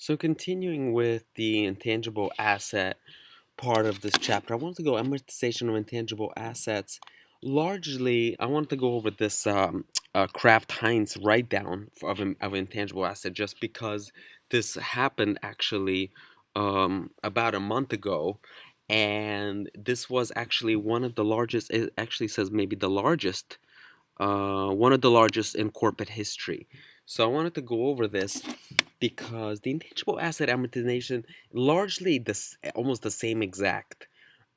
So continuing with the intangible asset part of this chapter, I wanted to go amortization of intangible assets. Largely, I wanted to go over this Kraft Heinz write down of intangible asset just because this happened actually about a month ago, and this was actually one of the largest. It actually says maybe the largest, one of the largest in corporate history. So I wanted to go over this because the intangible asset amortization largely almost the same exact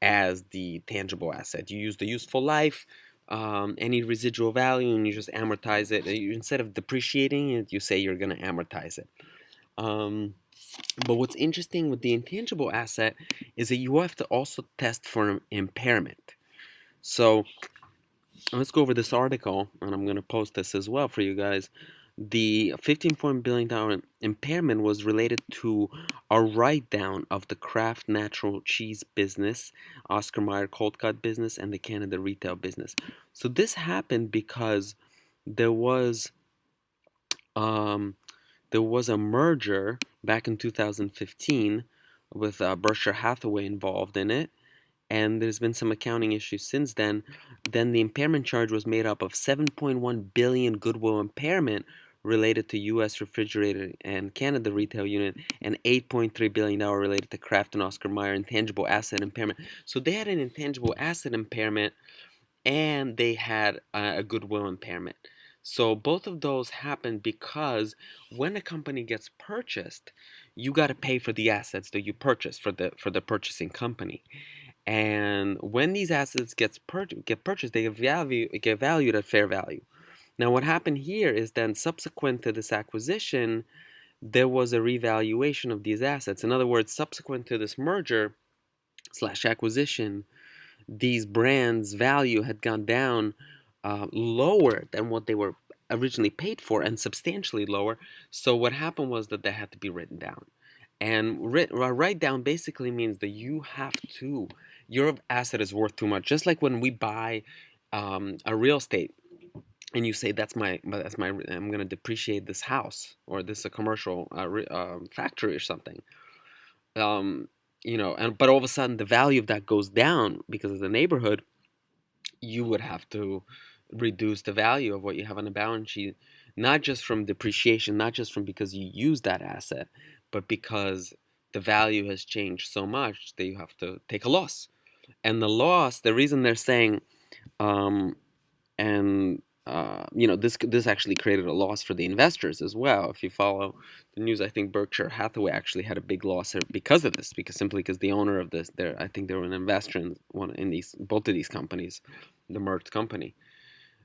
as the tangible asset. You use the useful life, any residual value, and you just amortize it. Instead of depreciating it, you say you're going to amortize it. Um, but what's interesting with the intangible asset is that you have to also test for impairment. So let's go over this article, and I'm going to post this as well for you guys. The $15 billion impairment was related to a write down of the Kraft natural cheese business, Oscar Mayer cold cut business, and the Canada retail business. So this happened because there was um, there was a merger back in 2015 with Berkshire Hathaway involved in it, and there's been some accounting issues since then. Then the impairment charge was made up of 7.1 billion goodwill impairment related to U.S. refrigerator and Canada retail unit, and $8.3 billion related to Kraft and Oscar Mayer intangible asset impairment. So they had an intangible asset impairment, and they had a goodwill impairment. So both of those happen because when a company gets purchased, you got to pay for the assets that you purchase for the purchasing company. And when these assets get purchased, get valued at fair value. Now, what happened here is then subsequent to this acquisition, there was a revaluation of these assets. In other words, subsequent to this merger slash acquisition, these brands' value had gone down lower than what they were originally paid for, and substantially lower. So what happened was that they had to be written down. And write down basically means that your asset is worth too much. Just like when we buy a real estate, and you say I'm going to depreciate this house, or this a commercial factory or something. Um, but all of a sudden the value of that goes down because of the neighborhood. You would have to reduce the value of what you have on the balance sheet, not just from depreciation, not just from because you use that asset, but because the value has changed so much that you have to take a loss. And the reason they're saying, um, and this actually created a loss for the investors as well. If you follow the news, I think Berkshire Hathaway actually had a big loss because of this, because the owner of this, I think they were an investor in these both of these companies, the merged company.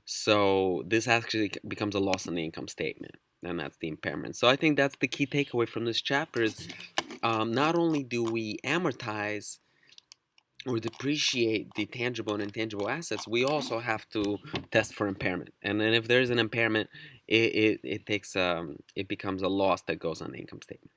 So this actually becomes a loss on the income statement, and that's the impairment. So I think that's the key takeaway from this chapter is not only do we amortize or depreciate the tangible and intangible assets, we also have to test for impairment. And then if there's an impairment, it becomes a loss that goes on the income statement.